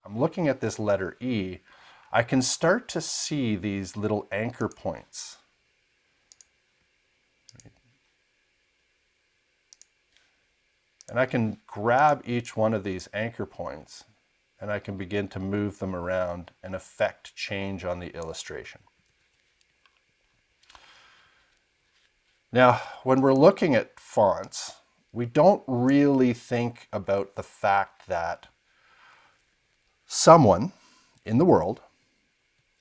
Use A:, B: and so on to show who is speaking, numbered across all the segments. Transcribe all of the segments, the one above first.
A: I'm looking at this letter E, I can start to see these little anchor points. And I can grab each one of these anchor points and I can begin to move them around and affect change on the illustration. Now, when we're looking at fonts, we don't really think about the fact that someone in the world,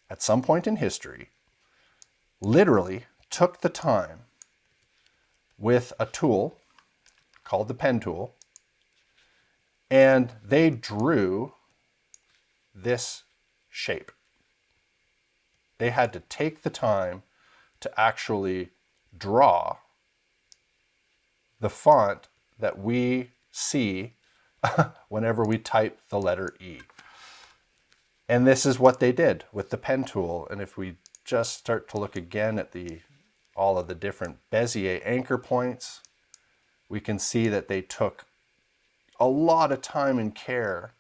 A: at some point in history, literally took the time with a tool called the pen tool, and they drew this shape. They had to take the time to actually draw the font that we see whenever we type the letter E. And this is what they did with the pen tool. And if we just start to look again at all of the different Bezier anchor points, we can see that they took a lot of time and care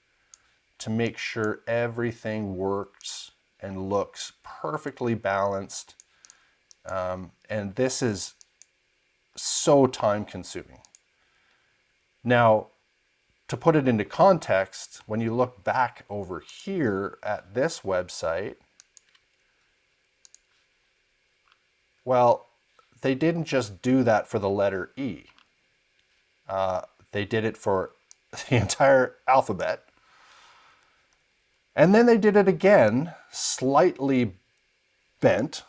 A: to make sure everything works and looks perfectly balanced. And this is so time consuming. Now, to put it into context, when you look back over here at this website, well, they didn't just do that for the letter E. They did it for the entire alphabet. And then they did it again, slightly bent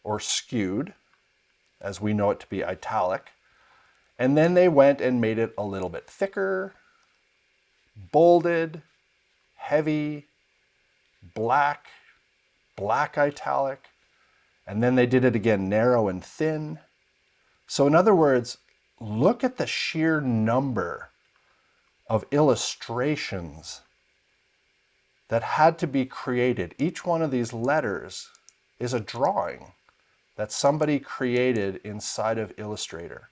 A: or skewed, as we know it to be italic. And then they went and made it a little bit thicker, bolded, heavy, black italic. And then they did it again, narrow and thin. So in other words, look at the sheer number of illustrations that had to be created. Each one of these letters is a drawing that somebody created inside of Illustrator.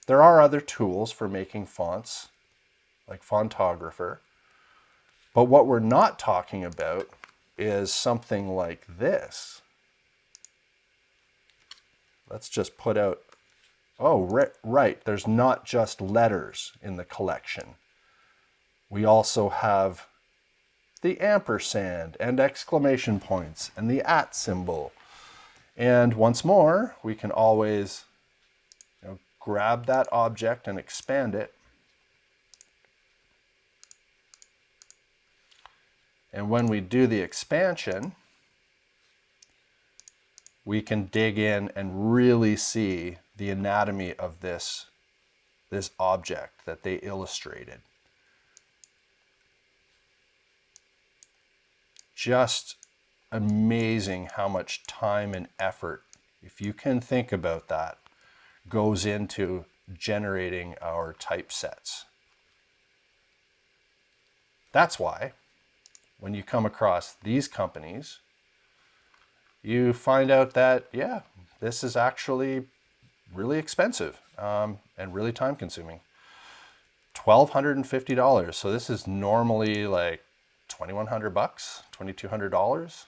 A: There are other tools for making fonts, like Fontographer, but what we're not talking about is something like this. Let's just put out, oh, right, there's not just letters in the collection. We also have the ampersand and exclamation points and the @ symbol. And once more, we can always grab that object and expand it. And when we do the expansion, we can dig in and really see the anatomy of this object that they illustrated. Just amazing how much time and effort, if you can think about that, goes into generating our typesets. That's why when you come across these companies, you find out that, yeah, this is actually really expensive and really time consuming. $1,250. So this is normally like $2,100, $2,200.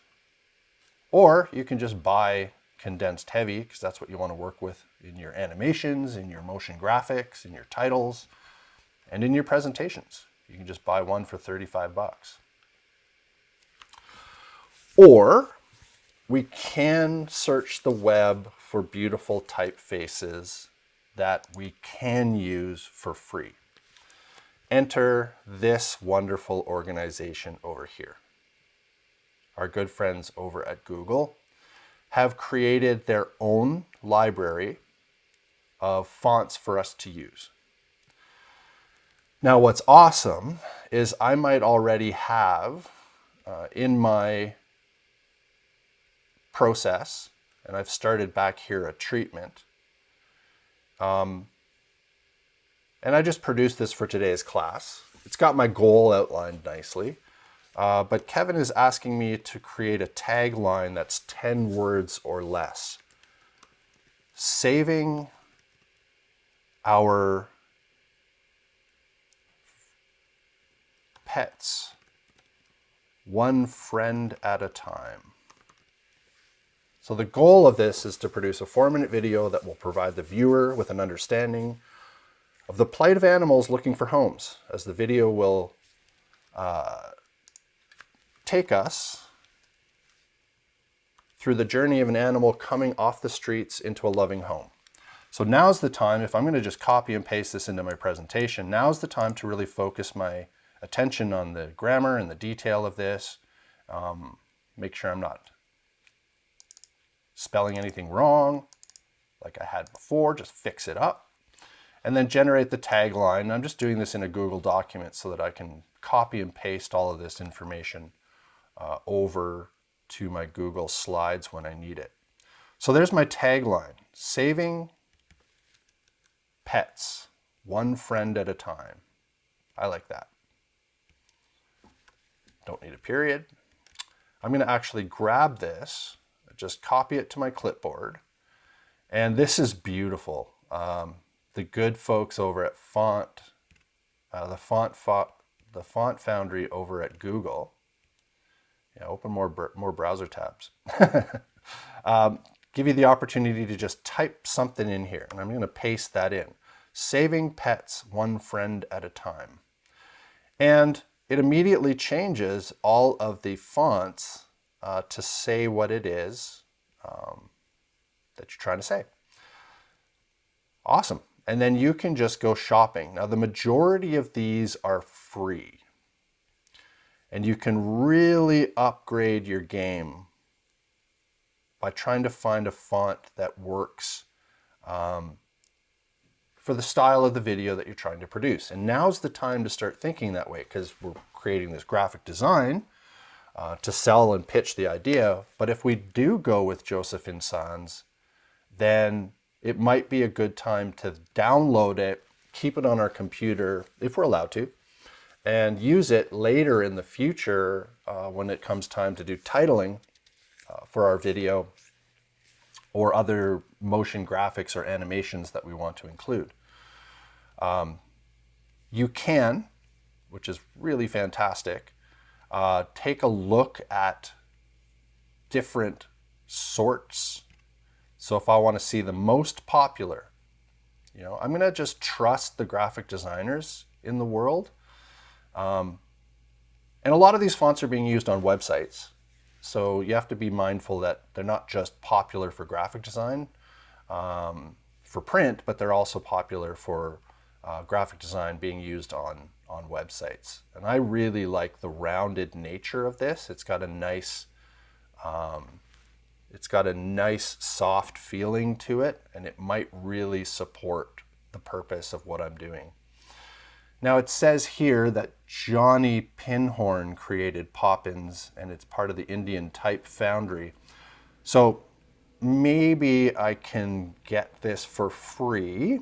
A: Or you can just buy condensed heavy because that's what you want to work with in your animations, in your motion graphics, in your titles, and in your presentations. You can just buy one for $35. Or we can search the web for beautiful typefaces that we can use for free. Enter this wonderful organization over here. Our good friends over at Google have created their own library of fonts for us to use. Now, what's awesome is I might already have in my process, and I've started back here a treatment, and I just produced this for today's class. It's got my goal outlined nicely, but Kevin is asking me to create a tagline that's 10 words or less, saving our pets one friend at a time. So the goal of this is to produce a 4-minute video that will provide the viewer with an understanding of the plight of animals looking for homes, as the video will take us through the journey of an animal coming off the streets into a loving home. So now's the time, if I'm going to just copy and paste this into my presentation, now's the time to really focus my attention on the grammar and the detail of this. Make sure I'm not spelling anything wrong like I had before, just fix it up. And then generate the tagline. I'm just doing this in a Google document so that I can copy and paste all of this information over to my Google Slides when I need it. So there's my tagline: saving pets, one friend at a time. I like that. Don't need a period. I'm going to actually grab this, just copy it to my clipboard. And this is beautiful. The good folks over at the Font Foundry over at Google. Yeah, open more browser tabs. Give you the opportunity to just type something in here, and I'm going to paste that in. Saving pets, one friend at a time. And it immediately changes all of the fonts to say what it is that you're trying to say. Awesome. And then you can just go shopping. Now, the majority of these are free. And you can really upgrade your game by trying to find a font that works for the style of the video that you're trying to produce. And now's the time to start thinking that way, because we're creating this graphic design to sell and pitch the idea. But if we do go with Josephine Sans, then it might be a good time to download it, keep it on our computer, if we're allowed to, and use it later in the future when it comes time to do titling for our video or other motion graphics or animations that we want to include. You can, which is really fantastic, take a look at different sorts. So if I want to see the most popular, I'm going to just trust the graphic designers in the world. And a lot of these fonts are being used on websites. So you have to be mindful that they're not just popular for graphic design, for print, but they're also popular for graphic design being used on websites. And I really like the rounded nature of this. It's got a nice soft feeling to it, and it might really support the purpose of what I'm doing. Now it says here that Johnny Pinhorn created Poppins, and it's part of the Indian Type Foundry. So maybe I can get this for free.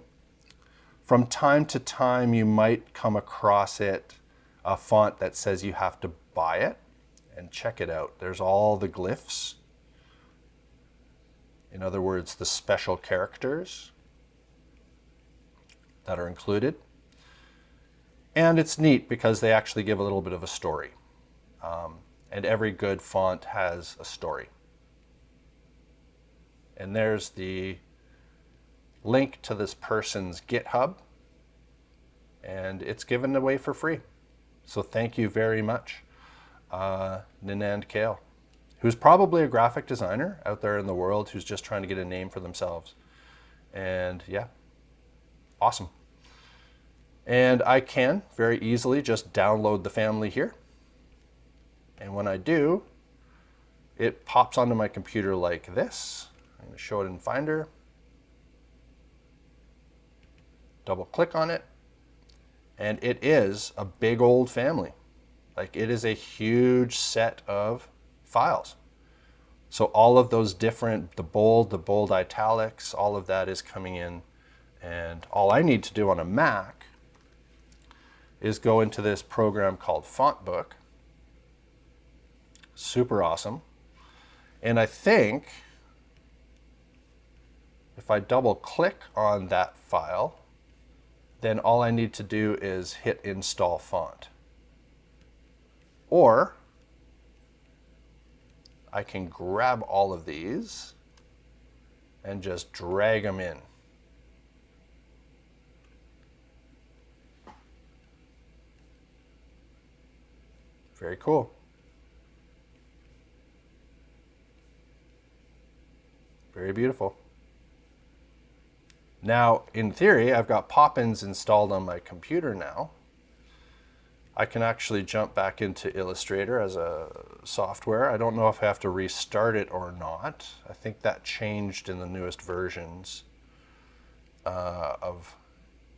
A: From time to time, you might come across a font that says you have to buy it, and check it out. There's all the glyphs. In other words, the special characters that are included. And it's neat because they actually give a little bit of a story. And every good font has a story. And there's the link to this person's GitHub. And it's given away for free. So thank you very much, Ninand Kale, who's probably a graphic designer out there in the world who's just trying to get a name for themselves. And yeah, awesome. And I can very easily just download the family here. And when I do, it pops onto my computer like this. I'm going to show it in Finder. Double click on it. And it is a big old family. Like, it is a huge set of files. So all of those different, the bold italics, all of that is coming in. And all I need to do on a Mac is go into this program called FontBook. Super awesome. And I think if I double click on that file, then all I need to do is hit install font. Or I can grab all of these and just drag them in. Very cool. Very beautiful. Now, in theory, I've got pop-ins installed on my computer now. I can actually jump back into Illustrator as a software. I don't know if I have to restart it or not. I think that changed in the newest versions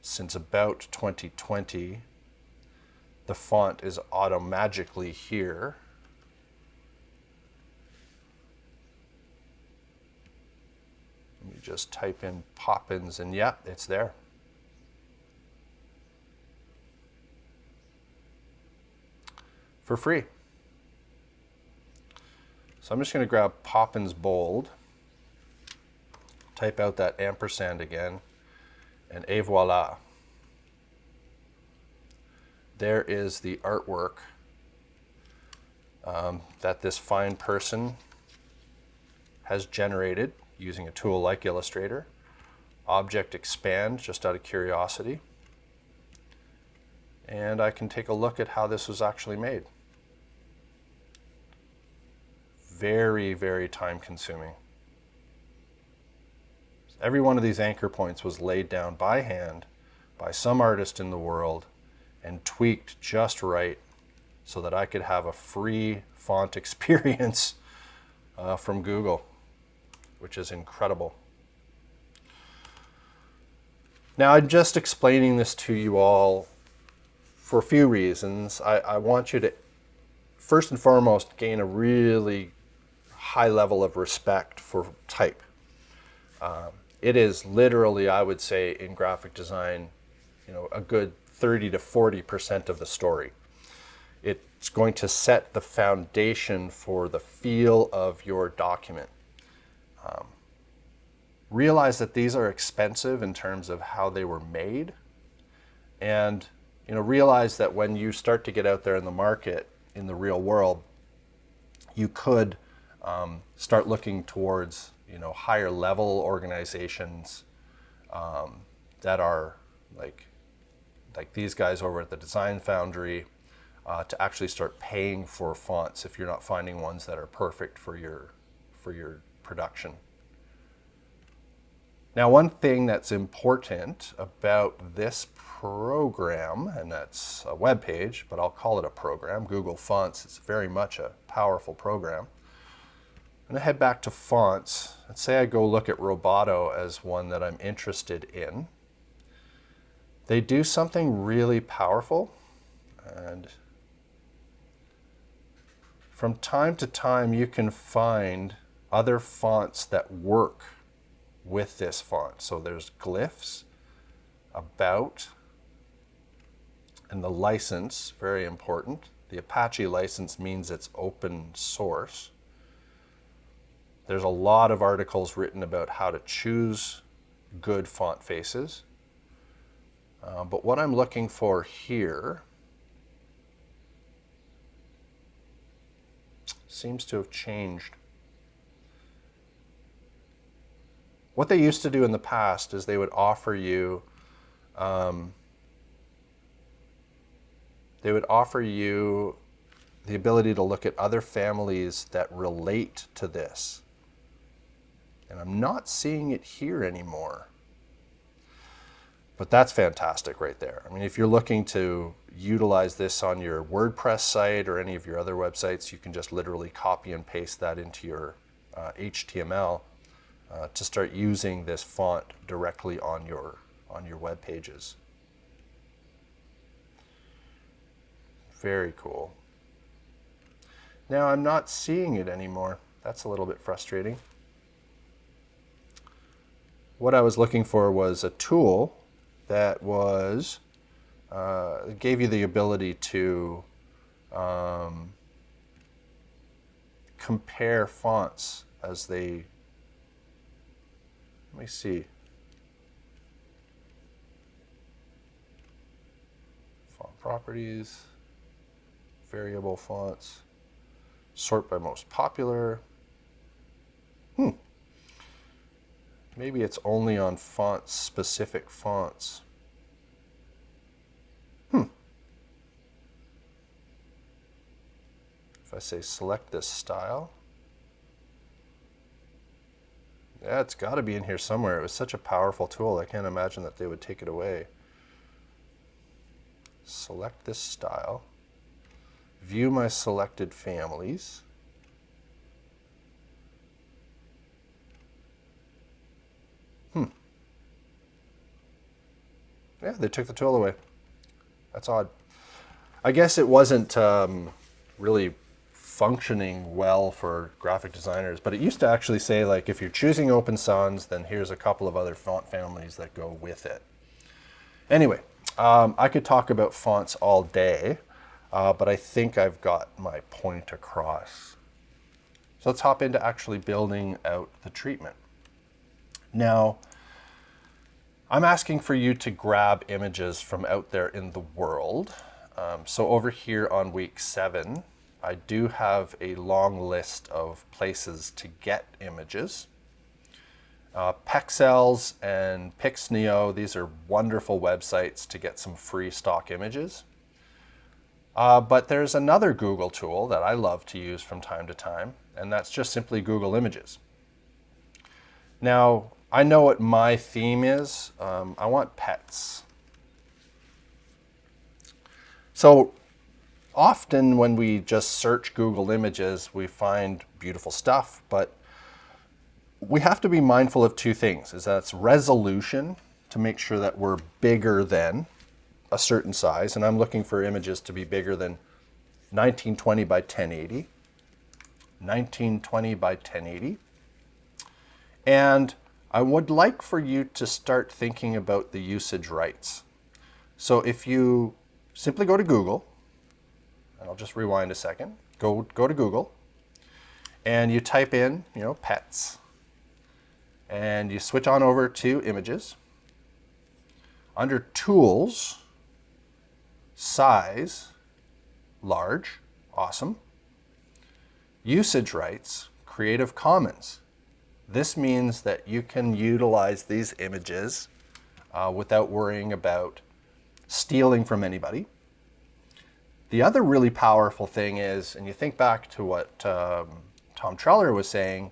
A: since about 2020. The font is auto-magically here. Let me just type in Poppins and yeah, it's there. For free. So I'm just going to grab Poppins Bold, type out that ampersand again, and et voila. There is the artwork that this fine person has generated using a tool like Illustrator. Object expand, just out of curiosity. And I can take a look at how this was actually made. Very, very time consuming. Every one of these anchor points was laid down by hand by some artist in the world and tweaked just right so that I could have a free font experience from Google, which is incredible. Now, I'm just explaining this to you all for a few reasons. I want you to, first and foremost, gain a really high level of respect for type. It is literally, I would say, in graphic design, a good 30 to 40% of the story. It's going to set the foundation for the feel of your document. Realize that these are expensive in terms of how they were made, and realize that when you start to get out there in the market, in the real world, you could start looking towards higher level organizations that are like these guys over at the Design Foundry, to actually start paying for fonts if you're not finding ones that are perfect for your production. Now, one thing that's important about this program, and that's a web page, but I'll call it a program, Google Fonts, is very much a powerful program. I'm going to head back to fonts. Let's say I go look at Roboto as one that I'm interested in. They do something really powerful, and from time to time you can find other fonts that work with this font. So there's glyphs, about, and the license, very important. The Apache license means it's open source. There's a lot of articles written about how to choose good font faces. But what I'm looking for here seems to have changed. What they used to do in the past is they would offer you the ability to look at other families that relate to this. And I'm not seeing it here anymore. But that's fantastic right there. I mean, if you're looking to utilize this on your WordPress site or any of your other websites, you can just literally copy and paste that into your HTML to start using this font directly on your web pages. Very cool. Now I'm not seeing it anymore. That's a little bit frustrating. What I was looking for was a tool that was gave you the ability to compare fonts as they, let me see, font properties, variable fonts, sort by most popular. Maybe it's only on fonts, specific fonts. If I say select this style. Yeah, it's got to be in here somewhere. It was such a powerful tool. I can't imagine that they would take it away. Select this style. View my selected families. Yeah, they took the tool away. That's odd. I guess it wasn't really functioning well for graphic designers, but it used to actually say, like, if you're choosing Open Sans, then here's a couple of other font families that go with it. Anyway, I could talk about fonts all day, but I think I've got my point across. So let's hop into actually building out the treatment. Now, I'm asking for you to grab images from out there in the world. So over here on week 7, I do have a long list of places to get images. Pexels and Pixneo, these are wonderful websites to get some free stock images. But there's another Google tool that I love to use from time to time, and that's just simply Google Images. Now, I know what my theme is. I want pets. So often when we just search Google Images, we find beautiful stuff, but we have to be mindful of two things. That's resolution, to make sure that we're bigger than a certain size, and I'm looking for images to be bigger than 1920 by 1080. 1920 by 1080. And I would like for you to start thinking about the usage rights. So if you simply go to Google, and I'll just rewind a second, go to Google, and you type in, pets, and you switch on over to images. Under tools, size, large, awesome. Usage rights, Creative Commons. This means that you can utilize these images without worrying about stealing from anybody. The other really powerful thing is, and you think back to what Tom Treller was saying,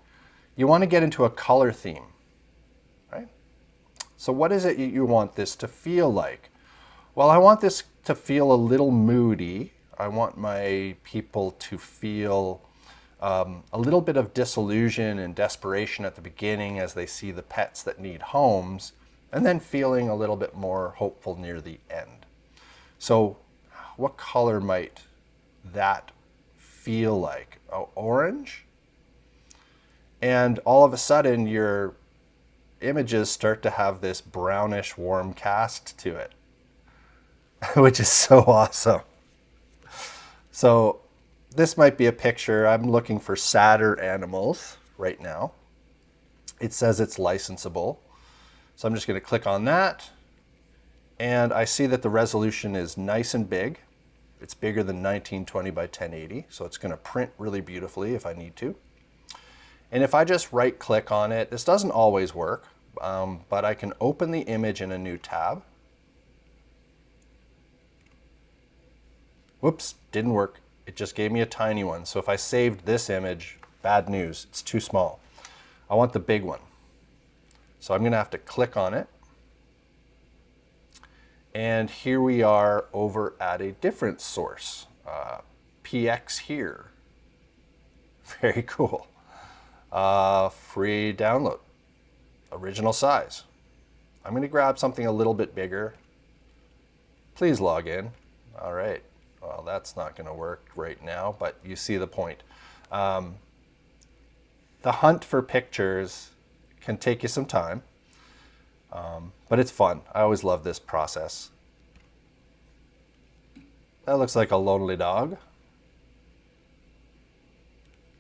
A: you want to get into a color theme, right? So what is it you want this to feel like? Well, I want this to feel a little moody. I want my people to feel a little bit of disillusion and desperation at the beginning as they see the pets that need homes, and then feeling a little bit more hopeful near the end. So what color might that feel like? Oh, orange? And all of a sudden your images start to have this brownish warm cast to it, which is so awesome. So this might be a picture. I'm looking for sadder animals right now. It says it's licensable. So I'm just going to click on that. And I see that the resolution is nice and big. It's bigger than 1920 by 1080. So it's going to print really beautifully if I need to. And if I just right click on it, this doesn't always work, but I can open the image in a new tab. Whoops, didn't work. It just gave me a tiny one. So if I saved this image, bad news, it's too small. I want the big one. So I'm going to have to click on it. And here we are over at a different source, PX here. Very cool. Free download, original size. I'm going to grab something a little bit bigger. Please log in. All right. Well, that's not going to work right now, but you see the point. The hunt for pictures can take you some time, but it's fun. I always love this process. That looks like a lonely dog.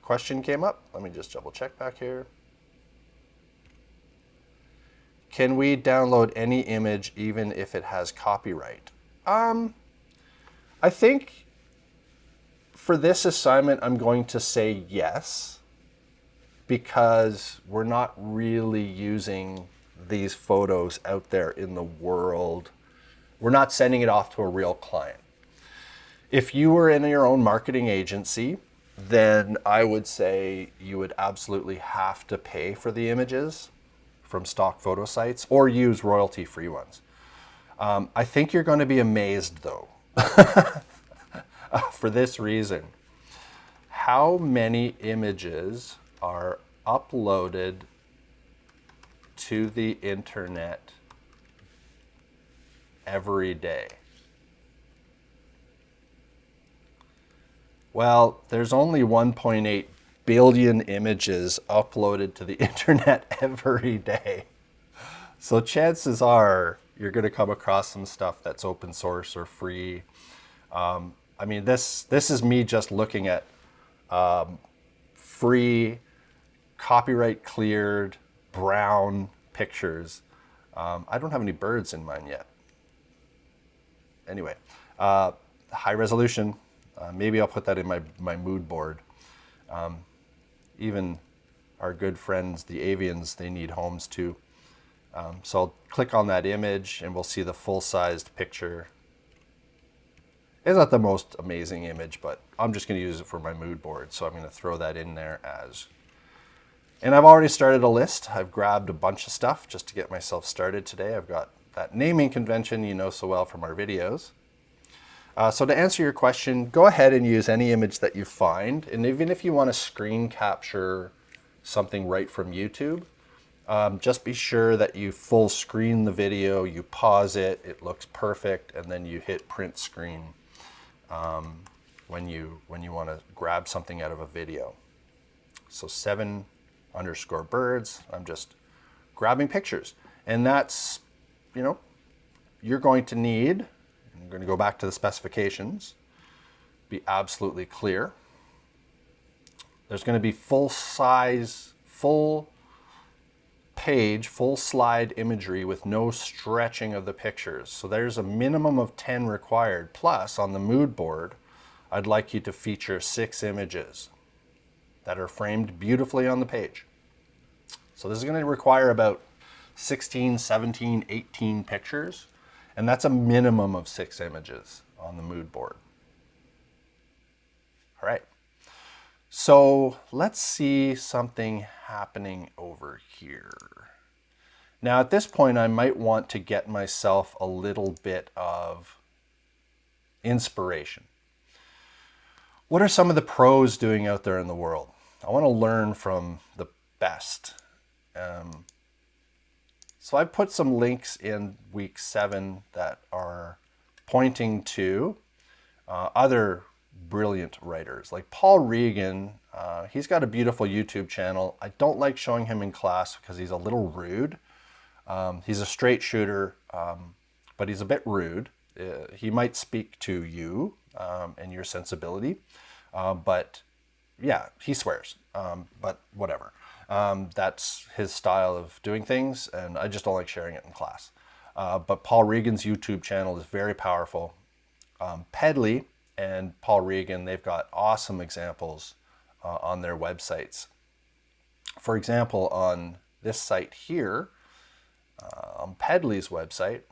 A: Question came up. Let me just double check back here. Can we download any image even if it has copyright? I think for this assignment, I'm going to say yes. because we're not really using these photos out there in the world. We're not sending it off to a real client. If you were in your own marketing agency, then I would say you would absolutely have to pay for the images from stock photo sites or use royalty-free ones. I think you're going to be amazed, though, for this reason. How many images are uploaded to the internet every day? Well, there's only 1.8 billion images uploaded to the internet every day. So chances are you're going to come across some stuff that's open source or free. I mean, this is me just looking at free, copyright cleared, brown pictures. I don't have any birds in mine yet. Anyway, high resolution. Maybe I'll put that in my mood board. Even our good friends, the avians, they need homes too. So I'll click on that image and we'll see the full-sized picture. It's not the most amazing image, but I'm just going to use it for my mood board. So I'm going to throw that in there as. And I've already started a list. I've grabbed a bunch of stuff just to get myself started today. I've got that naming convention you know so well from our videos. So to answer your question, go ahead and use any image that you find. And even if you want to screen capture something right from YouTube, just be sure that you full screen the video, you pause it, it looks perfect, and then you hit print screen when you want to grab something out of a video. So 7_birds, I'm just grabbing pictures. And that's, you're going to need, I'm going to go back to the specifications, be absolutely clear. There's going to be full size, full page, full slide imagery with no stretching of the pictures. So there's a minimum of 10 required. Plus, on the mood board, I'd like you to feature 6 images that are framed beautifully on the page. So this is going to require about 16, 17, 18 pictures. And that's a minimum of 6 images on the mood board. All right. So let's see something happening over here. Now at this point, I might want to get myself a little bit of inspiration. What are some of the pros doing out there in the world? I want to learn from the best. So I put some links in week 7 that are pointing to other brilliant writers. Like Paul Regan, he's got a beautiful YouTube channel. I don't like showing him in class because he's a little rude. He's a straight shooter, but he's a bit rude. He might speak to you and your sensibility, but yeah, he swears, but whatever. That's his style of doing things, and I just don't like sharing it in class. But Paul Regan's YouTube channel is very powerful. Pedley and Paul Regan, they've got awesome examples on their websites. For example, on this site here, on Pedley's website,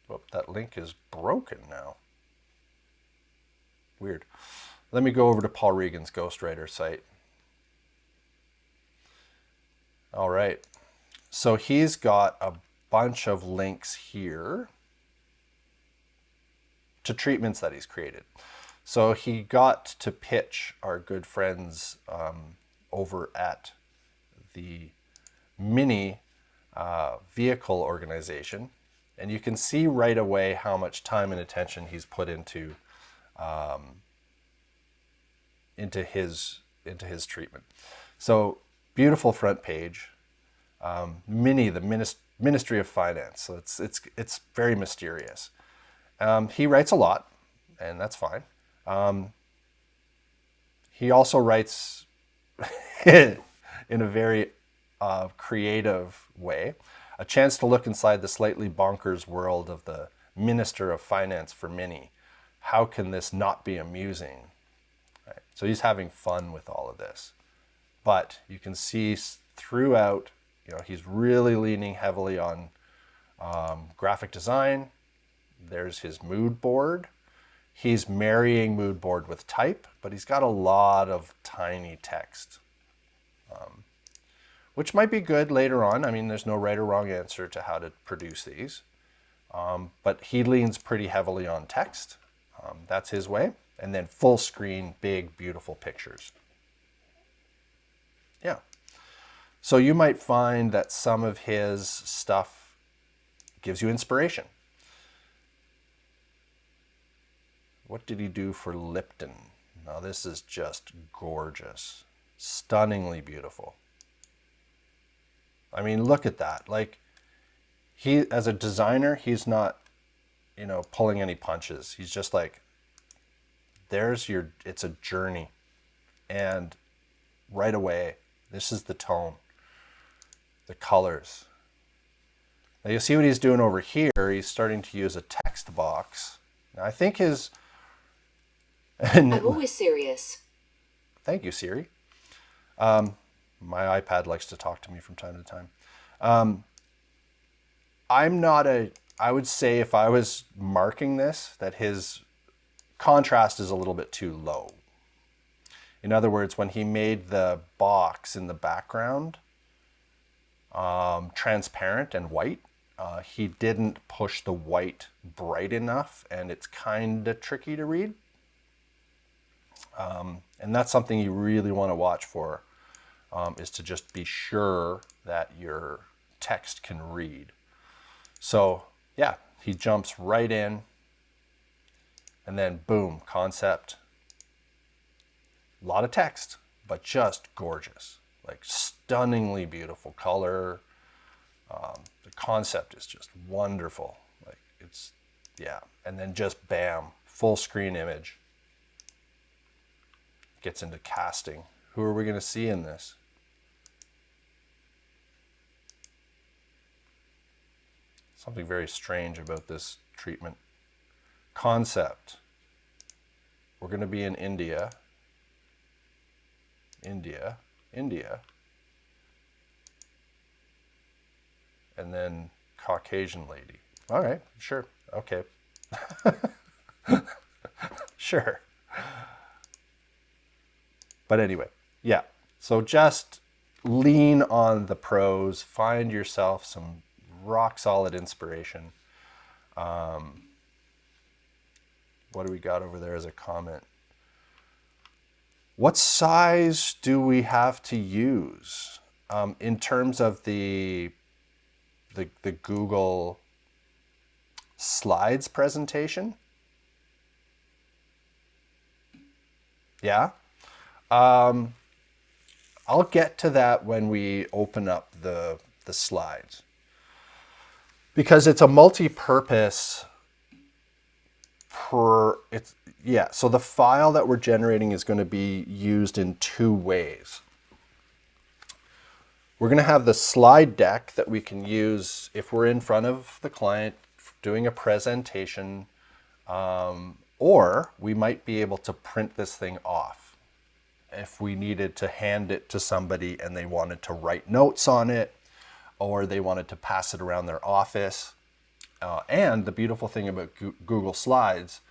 A: whoop, that link is broken now. Weird. Let me go over to Paul Regan's Ghostwriter site. All right. So he's got a bunch of links here to treatments that he's created. So he got to pitch our good friends over at the Mini Vehicle Organization. And you can see right away how much time and attention he's put into his treatment. So beautiful front page. Mini, the Ministry of Finance. So it's very mysterious. He writes a lot, and that's fine. He also writes in a very creative way. A chance to look inside the slightly bonkers world of the Minister of Finance for Mini. how can this not be amusing? Right? So he's having fun with all of this. But you can see throughout, he's really leaning heavily on graphic design. There's his mood board. He's marrying mood board with type, but he's got a lot of tiny text, which might be good later on. I mean, there's no right or wrong answer to how to produce these, but he leans pretty heavily on text. That's his way. And then full screen, big, beautiful pictures. Yeah. So you might find that some of his stuff gives you inspiration. What did he do for Lipton? Now this is just gorgeous. Stunningly beautiful. I mean, look at that. Like, he, as a designer, he's not, pulling any punches. He's just like, it's a journey. And right away, this is the tone, the colors. Now you see what he's doing over here. He's starting to use a text box. Now I think I'm
B: always serious.
A: Thank you, Siri. My iPad likes to talk to me from time to time. I would say if I was marking this, that his contrast is a little bit too low. In other words, when he made the box in the background transparent and white, he didn't push the white bright enough, and it's kind of tricky to read. And that's something you really want to watch for, is to just be sure that your text can read. So yeah, he jumps right in, and then boom, concept. A lot of text, but just gorgeous, like stunningly beautiful color. The concept is just wonderful. Like, it's, yeah. And then just bam, full screen image. Gets into casting. Who are we going to see in this? Something very strange about this treatment. Concept. We're going to be in India. India. And then Caucasian lady. All right, sure. Okay. Sure. But anyway, yeah. So just lean on the pros. Find yourself some rock solid inspiration. What do we got over there as a comment? What size do we have to use in terms of the Google Slides presentation? Yeah. I'll get to that when we open up the slides, because it's a multi-purpose. So the file that we're generating is going to be used in two ways. We're going to have the slide deck that we can use if we're in front of the client doing a presentation, or we might be able to print this thing off if we needed to hand it to somebody and they wanted to write notes on it, or they wanted to pass it around their office. And the beautiful thing about Google Slides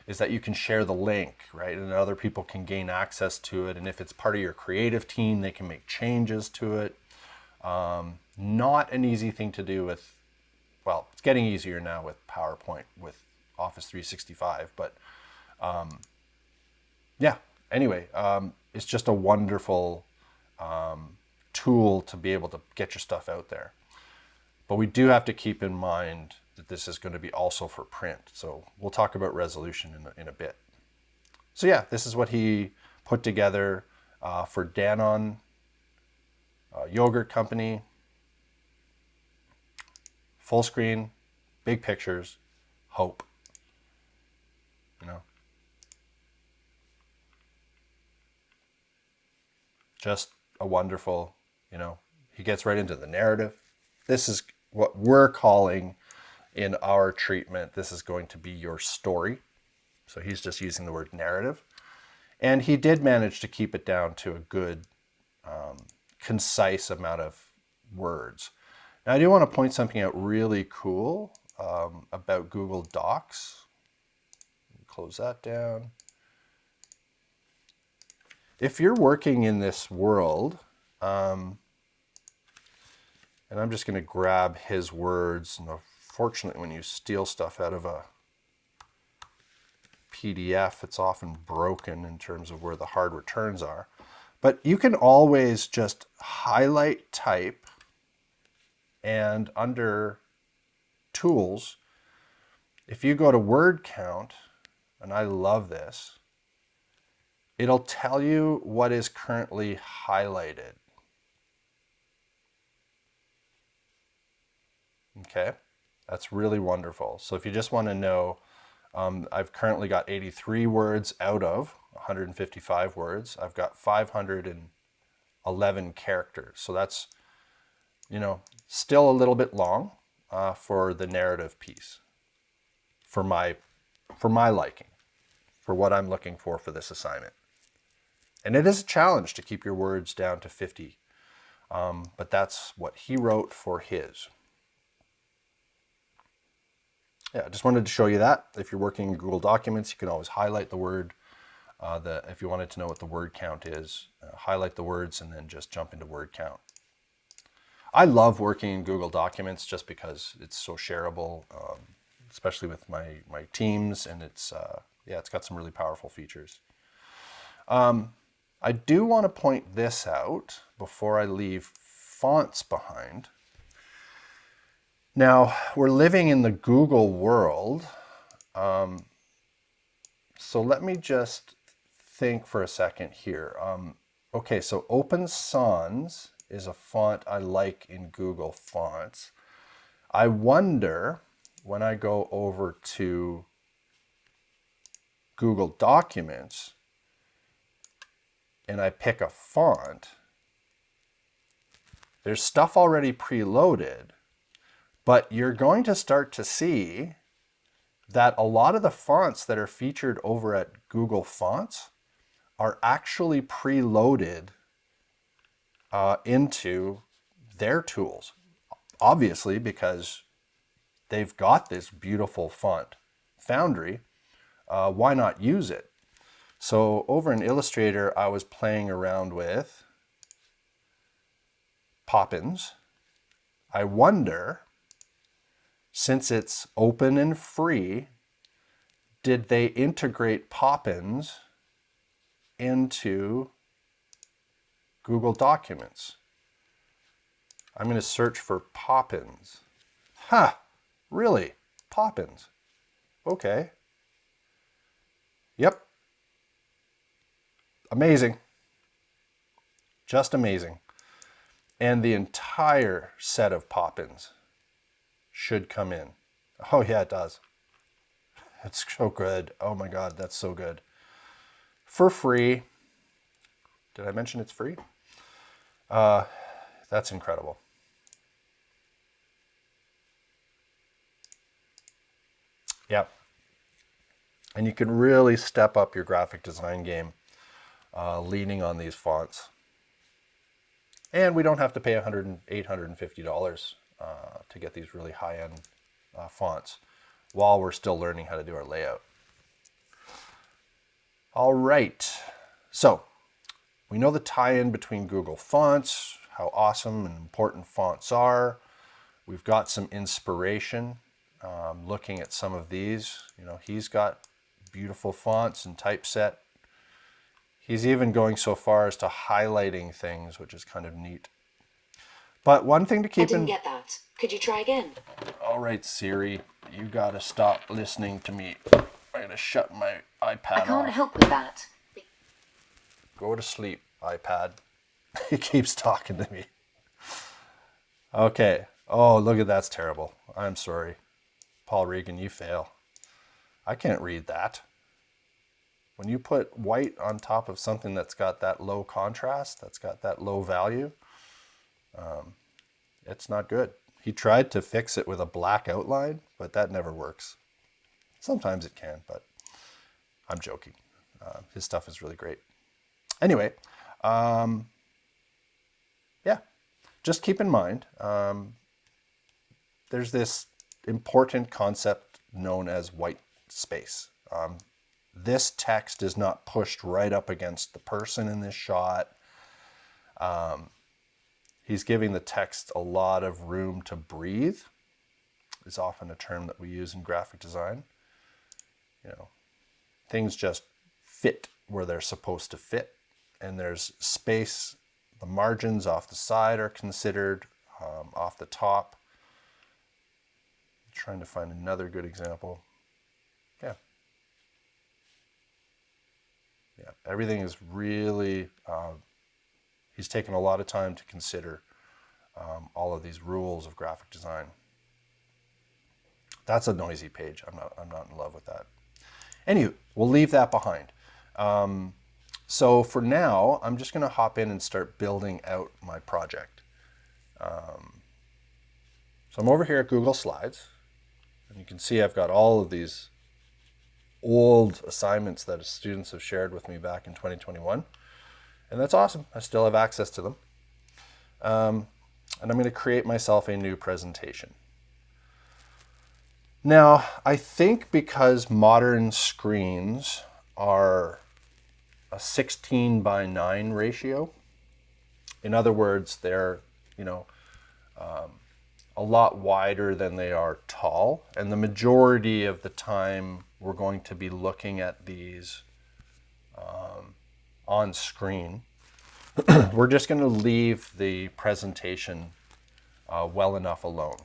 A: is that you can share the link, right? And other people can gain access to it. And if it's part of your creative team, they can make changes to it. Not an easy thing to do with, well, it's getting easier now with PowerPoint, with Office 365. But yeah, anyway, it's just a wonderful tool to be able to get your stuff out there. But we do have to keep in mind that this is going to be also for print. So we'll talk about resolution in a bit. So yeah, this is what he put together for Danone yogurt company. Full screen, big pictures, hope. Just a wonderful, he gets right into the narrative. This is what we're calling in our treatment, this is going to be your story. So he's just using the word narrative. And he did manage to keep it down to a good, concise amount of words. Now, I do want to point something out really cool about Google Docs. Close that down. If you're working in this world, and I'm just going to grab his words. And unfortunately, when you steal stuff out of a PDF, it's often broken in terms of where the hard returns are. But you can always just highlight type, and under tools, if you go to word count, and I love this, it'll tell you what is currently highlighted. Okay, that's really wonderful. So if you just want to know, I've currently got 83 words out of 155 words. I've got 511 characters. So that's, still a little bit long for the narrative piece, for my liking, for what I'm looking for this assignment. And it is a challenge to keep your words down to 50, but that's what he wrote for his. Yeah, I just wanted to show you that. If you're working in Google Documents, you can always highlight the word. If you wanted to know what the word count is, highlight the words and then just jump into word count. I love working in Google Documents just because it's so shareable, especially with my teams, and it's got some really powerful features. I do want to point this out before I leave fonts behind. Now, we're living in the Google world, so let me just think for a second here. Okay, so Open Sans is a font I like in Google Fonts. I wonder, when I go over to Google Documents and I pick a font, there's stuff already preloaded, but you're going to start to see that a lot of the fonts that are featured over at Google Fonts are actually preloaded into their tools. Obviously, because they've got this beautiful font foundry, why not use it? So over in Illustrator, I was playing around with Poppins. I wonder, since it's open and free, did they integrate Poppins into Google Documents? I'm going to search for Poppins. Ha! Really? Poppins. Okay. Yep. Amazing. Just amazing. And the entire set of Poppins should come in. Oh yeah, it does. It's so good. Oh my God, that's so good. For free. Did I mention it's free? That's incredible. Yep. And you can really step up your graphic design game leaning on these fonts. And we don't have to pay $850 to get these really high-end fonts while we're still learning how to do our layout. All right, so we know the tie-in between Google Fonts, how awesome and important fonts are. We've got some inspiration looking at some of these. He's got beautiful fonts and typeset. He's even going so far as to highlighting things, which is kind of neat. But one thing to keep in...
B: I didn't get that. Could you try again?
A: All right, Siri, you gotta stop listening to me. I'm gonna shut my iPad off.
B: I can't help with that.
A: Go to sleep, iPad. He keeps talking to me. Okay. Oh, look at that's terrible. I'm sorry. Paul Regan, you fail. I can't read that. When you put white on top of something that's got that low contrast, that's got that low value, it's not good. He tried to fix it with a black outline, but that never works. Sometimes it can, but I'm joking. His stuff is really great. Anyway, yeah, just keep in mind, there's this important concept known as white space. This text is not pushed right up against the person in this shot. He's giving the text a lot of room to breathe, is often a term that we use in graphic design. You know, things just fit where they're supposed to fit, and there's space. The margins off the side are considered, off the top. I'm trying to find another good example. Yeah. Yeah, everything is really, he's taken a lot of time to consider all of these rules of graphic design. That's a noisy page. I'm not in love with that. Anywho, we'll leave that behind. So for now, I'm just going to hop in and start building out my project. So I'm over here at Google Slides, and you can see I've got all of these old assignments that students have shared with me back in 2021. And that's awesome. I still have access to them. And I'm going to create myself a new presentation. Now, I think because modern screens are a 16:9 ratio, in other words, they're, a lot wider than they are tall. And the majority of the time, we're going to be looking at these on screen. We're just going to leave the presentation well enough alone.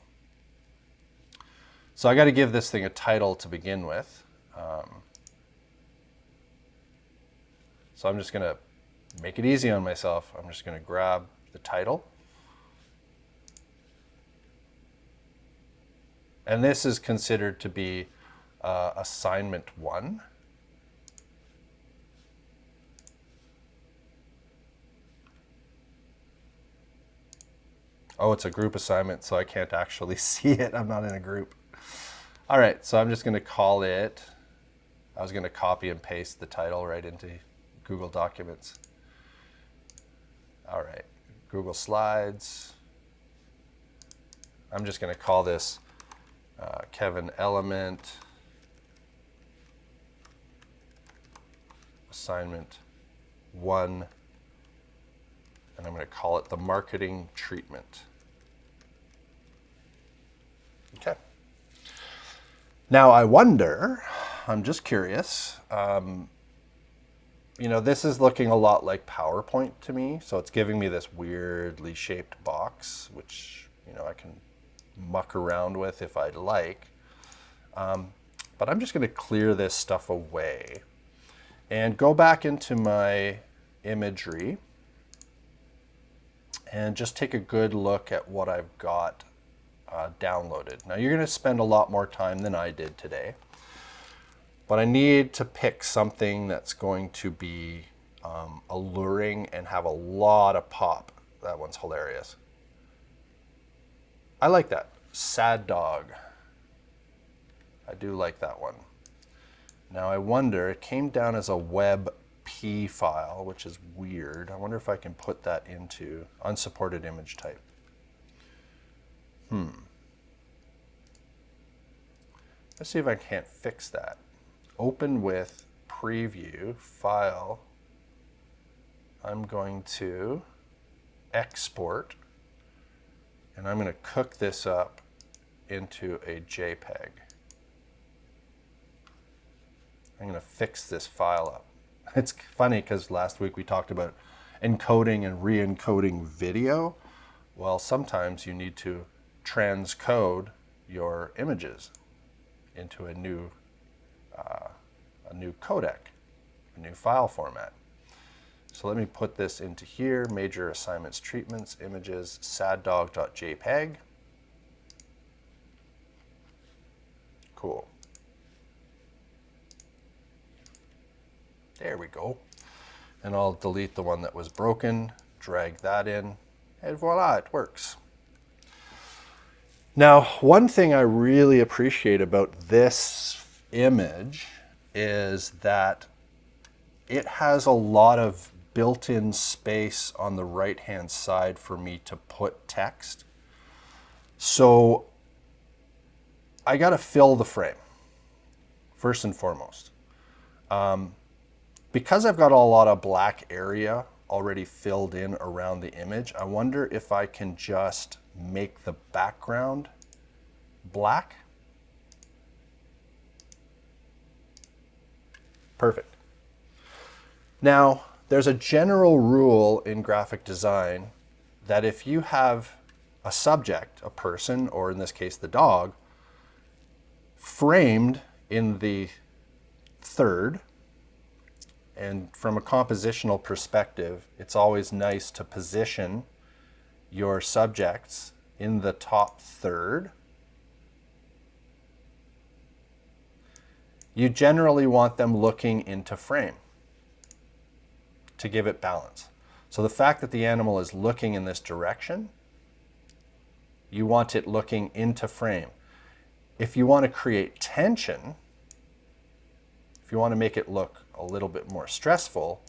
A: So I got to give this thing a title to begin with. So I'm just going to make it easy on myself. I'm just going to grab the title. And this is considered to be assignment 1. Oh, it's a group assignment, so I can't actually see it. I'm not in a group. All right, so I'm just going to call it, I was going to copy and paste the title right into Google Documents. All right, Google Slides. I'm just going to call this Kevin Element Assignment 1, and I'm going to call it the marketing treatment. Okay. Now I wonder, I'm just curious, this is looking a lot like PowerPoint to me. So it's giving me this weirdly shaped box, which, I can muck around with if I'd like. But I'm just going to clear this stuff away and go back into my imagery and just take a good look at what I've got downloaded. Now you're going to spend a lot more time than I did today, but I need to pick something that's going to be alluring and have a lot of pop. That one's hilarious. I like that. Sad dog. I do like that one. Now I wonder, it came down as a WebP file, which is weird. I wonder if I can put that into unsupported image type. Let's see if I can't fix that. Open with preview file. I'm going to export, and I'm going to cook this up into a JPEG. I'm going to fix this file up. It's funny because last week we talked about encoding and re-encoding video. Well, sometimes you need to transcode your images into a new codec, a new file format. So let me put this into here, major assignments, treatments, images, saddog.jpg. Cool. There we go. And I'll delete the one that was broken, drag that in, and voila, it works. Now, one thing I really appreciate about this image is that it has a lot of built-in space on the right-hand side for me to put text. So I got to fill the frame, first and foremost. Because I've got a lot of black area already filled in around the image, I wonder if I can just make the background black. Perfect. Now, there's a general rule in graphic design that if you have a subject, a person, or in this case the dog, framed in the third, and from a compositional perspective, it's always nice to position your subjects in the top third. You generally want them looking into frame to give it balance. So the fact that the animal is looking in this direction, you want it looking into frame. If you want to create tension, if you want to make it look a little bit more stressful,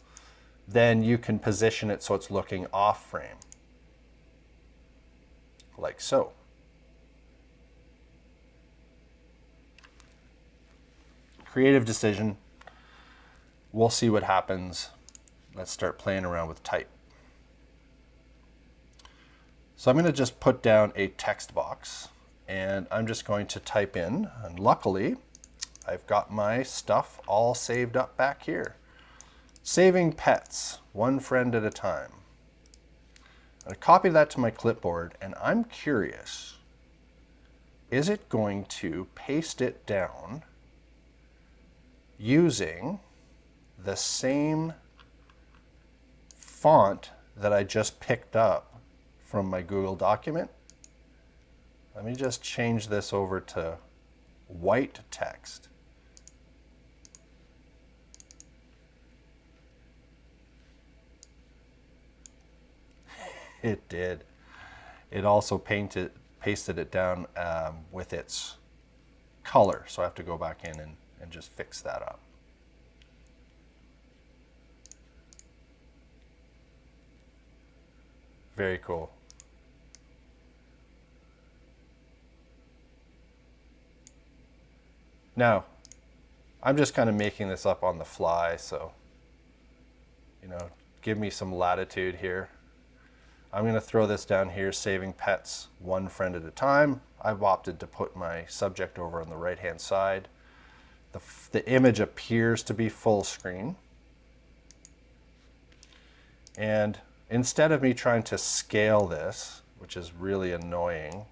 A: then you can position it so it's looking off frame, like so. Creative decision. We'll see what happens. Let's start playing around with type. So I'm going to just put down a text box and I'm just going to type in, and luckily I've got my stuff all saved up back here. Saving pets, one friend at a time. I copy that to my clipboard and I'm curious, is it going to paste it down using the same font that I just picked up from my Google document? Let me just change this over to white text. It did. It also pasted it down with its color. So I have to go back in and just fix that up. Very cool. Now, I'm just kind of making this up on the fly, so, give me some latitude here. I'm going to throw this down here, saving pets one friend at a time. I've opted to put my subject over on the right-hand side. The image appears to be full screen. And instead of me trying to scale this, which is really annoying,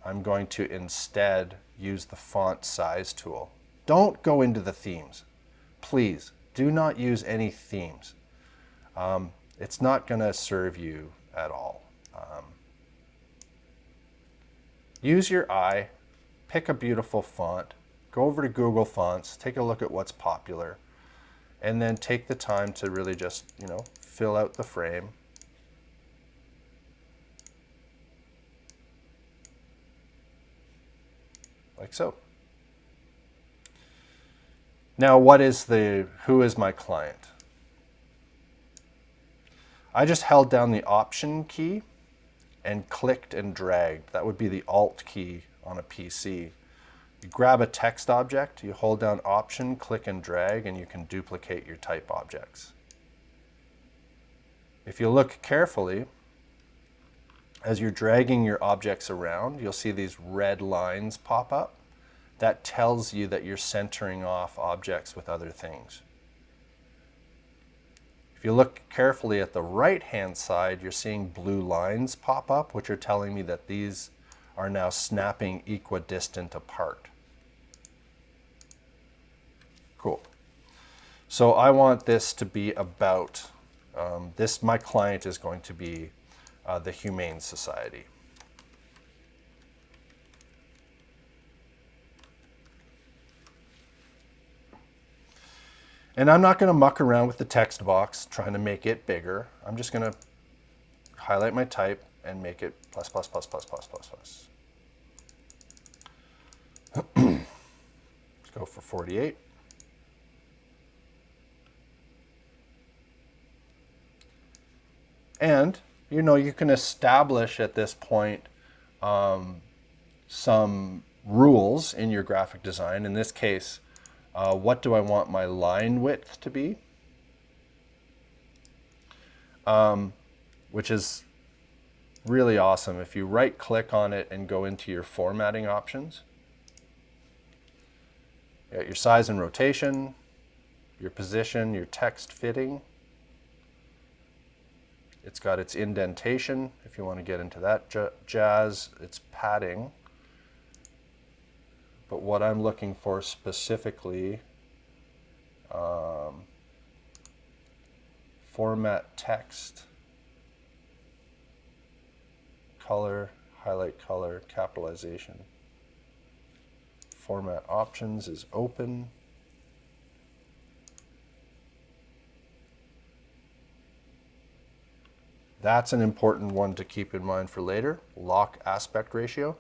A: I'm going to instead use the font size tool. Don't go into the themes. Please, do not use any themes. It's not going to serve you at all. Use your eye, pick a beautiful font, go over to Google Fonts, take a look at what's popular, and then take the time to really just, fill out the frame. Like so. Now, who is my client? I just held down the Option key and clicked and dragged. That would be the Alt key on a PC. You grab a text object, you hold down Option, click and drag, and you can duplicate your type objects. If you look carefully, as you're dragging your objects around, you'll see these red lines pop up. That tells you that you're centering off objects with other things. If you look carefully at the right-hand side, you're seeing blue lines pop up, which are telling me that these are now snapping equidistant apart. Cool. So I want this to be about, my client is going to be the Humane Society. And I'm not going to muck around with the text box trying to make it bigger. I'm just going to highlight my type and make it plus, plus, plus, plus, plus, plus, plus. go for 48. And, you can establish at this point some rules in your graphic design. In this case, what do I want my line width to be? Which is really awesome. If you right click on it and go into your formatting options, you got your size and rotation, your position, your text fitting. It's got its indentation, if you want to get into that jazz. It's padding. But what I'm looking for specifically, format text, color, highlight color, capitalization. Format options is open. That's an important one to keep in mind for later. Lock aspect ratio.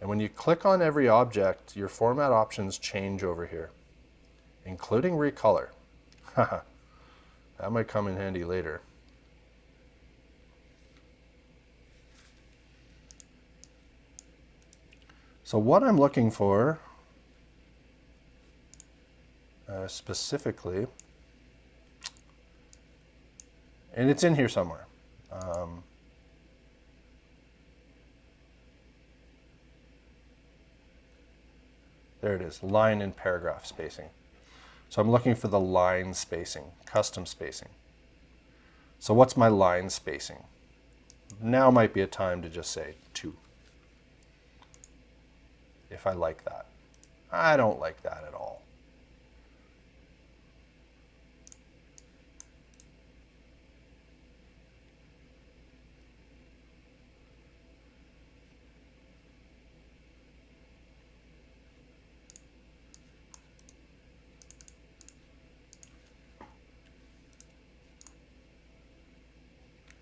A: And when you click on every object, your format options change over here, including recolor. That might come in handy later. So what I'm looking for specifically, and it's in here somewhere. There it is, line and paragraph spacing. So I'm looking for the line spacing, custom spacing. So what's my line spacing? Now might be a time to just say 2. If I like that. I don't like that at all.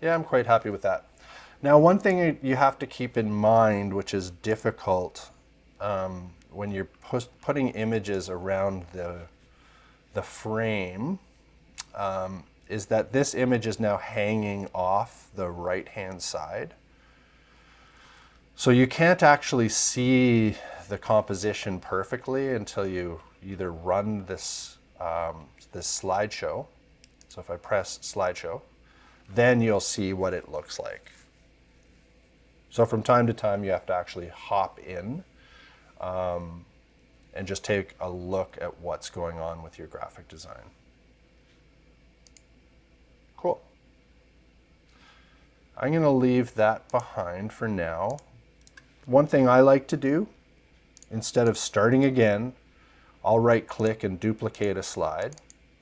A: Yeah, I'm quite happy with that. Now, one thing you have to keep in mind, which is difficult when you're putting images around the frame, is that this image is now hanging off the right-hand side. So you can't actually see the composition perfectly until you either run this slideshow. So if I press slideshow, then you'll see what it looks like. So from time to time, you have to actually hop in and just take a look at what's going on with your graphic design. Cool. I'm going to leave that behind for now. One thing I like to do, instead of starting again, I'll right-click and duplicate a slide.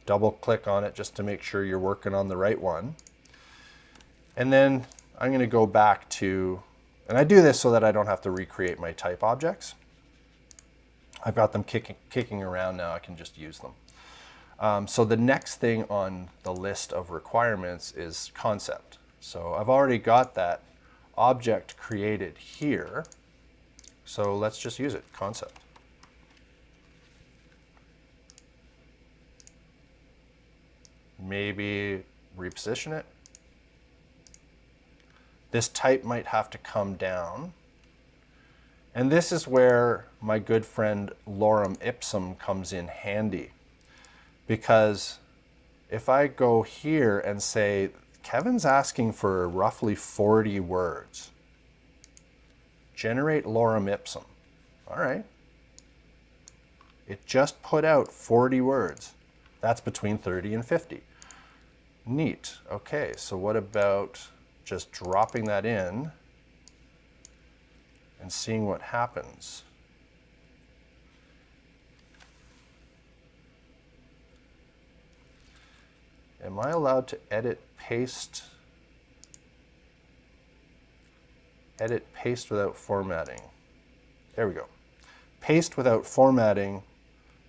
A: Double-click on it just to make sure you're working on the right one. And then I'm going to go back to, and I do this so that I don't have to recreate my type objects. I've got them kicking around now, I can just use them. So the next thing on the list of requirements is concept. So I've already got that object created here. So let's just use it, concept. Maybe reposition it. This type might have to come down. And this is where my good friend lorem ipsum comes in handy. Because if I go here and say, Kevin's asking for roughly 40 words, generate lorem ipsum. All right. It just put out 40 words. That's between 30 and 50. Neat. Okay, so what about just dropping that in and seeing what happens? Am I allowed to edit paste without formatting? There we go. Paste without formatting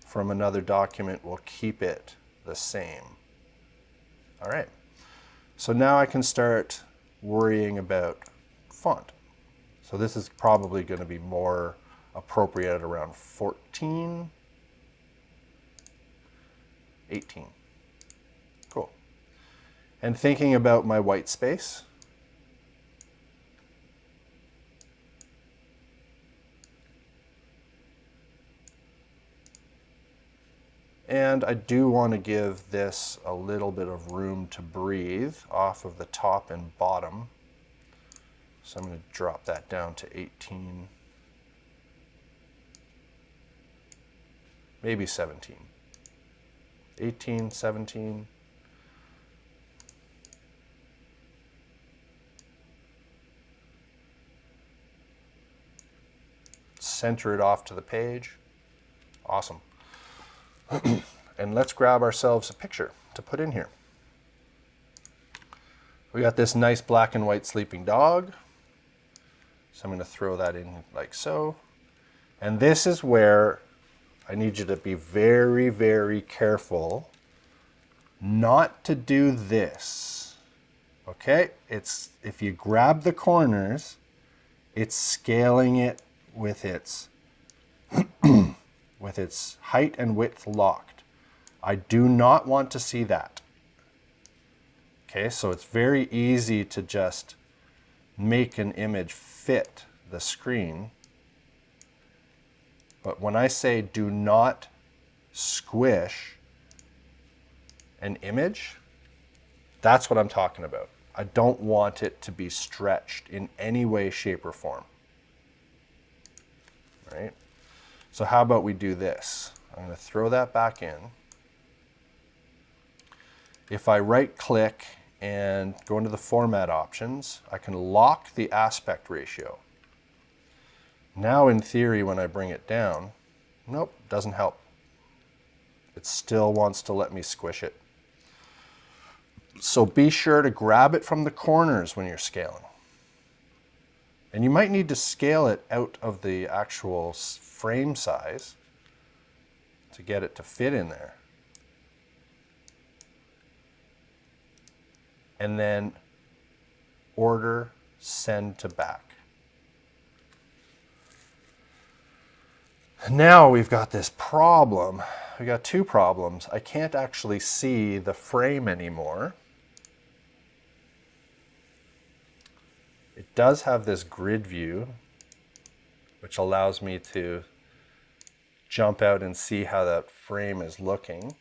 A: from another document will keep it the same. All right. So now I can start worrying about font. So this is probably going to be more appropriate at around 14, 18. Cool. And thinking about my white space, and I do want to give this a little bit of room to breathe off of the top and bottom. So I'm going to drop that down to 18, maybe 17. 18, 17. Center it off to the page. Awesome. And let's grab ourselves a picture to put in here. We got this nice black and white sleeping dog. So I'm going to throw that in like so. And this is where I need you to be very, very careful not to do this. Okay? It's if you grab the corners, it's scaling it with its with its height and width locked. I do not want to see that. Okay, so it's very easy to just make an image fit the screen. But when I say do not squish an image, that's what I'm talking about. I don't want it to be stretched in any way, shape, or form. Right? So how about we do this? I'm going to throw that back in. If I right click and go into the format options, I can lock the aspect ratio. Now in theory, when I bring it down, nope, doesn't help. It still wants to let me squish it. So be sure to grab it from the corners when you're scaling. And you might need to scale it out of the actual frame size to get it to fit in there. And then order send to back. Now we've got this problem. We got two problems. I can't actually see the frame anymore. It does have this grid view, which allows me to jump out and see how that frame is looking.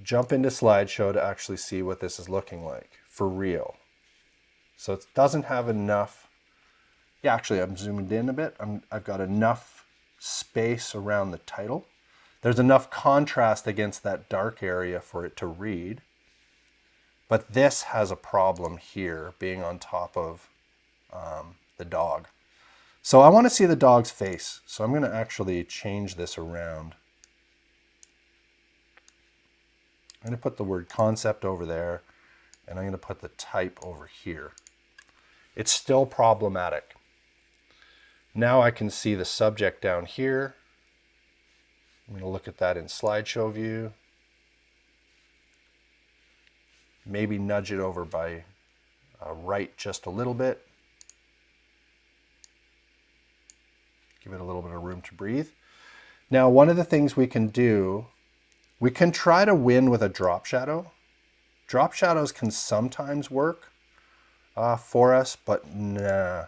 A: Jump into slideshow to actually see what this is looking like for real. So it doesn't have enough. Yeah, actually I'm zoomed in a bit. I've got enough space around the title. There's enough contrast against that dark area for it to read. But this has a problem here being on top of the dog. So I want to see the dog's face. So I'm going to actually change this around. I'm going to put the word concept over there, and I'm going to put the type over here. It's still problematic. Now I can see the subject down here. I'm going to look at that in slideshow view. Maybe nudge it over by right just a little bit. Give it a little bit of room to breathe. Now, one of the things we can do, we can try to win with a drop shadow. Drop shadows can sometimes work for us, but nah.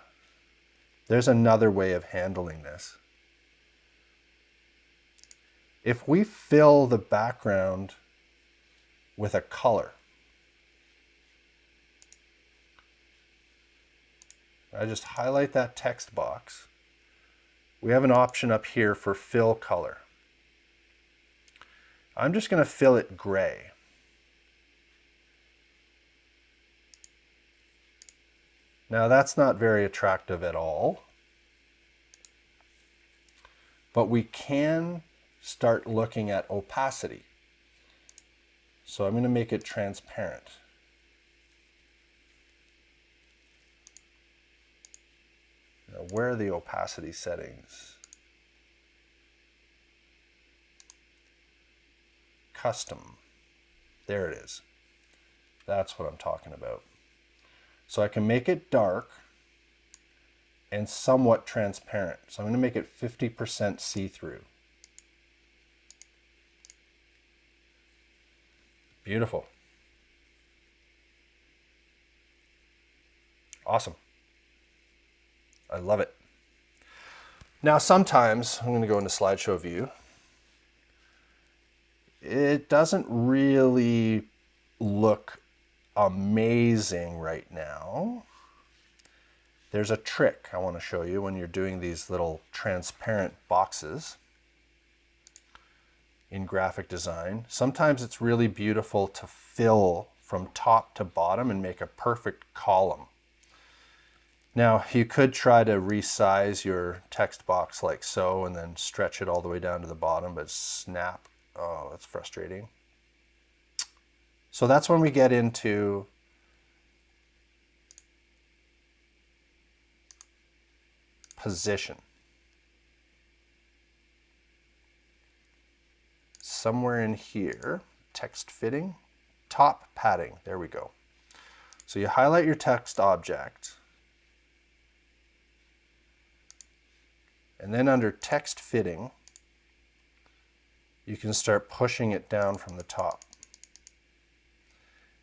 A: There's another way of handling this. If we fill the background with a color, I just highlight that text box. We have an option up here for fill color. I'm just going to fill it gray. Now that's not very attractive at all, but we can start looking at opacity. So I'm going to make it transparent. Now, where are the opacity settings? Custom. There it is. That's what I'm talking about. So I can make it dark and somewhat transparent. So I'm going to make it 50% see-through. Beautiful. Awesome. I love it. Now sometimes, I'm going to go into slideshow view. It doesn't really look amazing right now. There's a trick I want to show you when you're doing these little transparent boxes in graphic design. Sometimes it's really beautiful to fill from top to bottom and make a perfect column. Now, you could try to resize your text box like so and then stretch it all the way down to the bottom, but snap. Oh, that's frustrating. So that's when we get into position. Somewhere in here, text fitting, top padding, there we go. So you highlight your text object, and then under text fitting, you can start pushing it down from the top.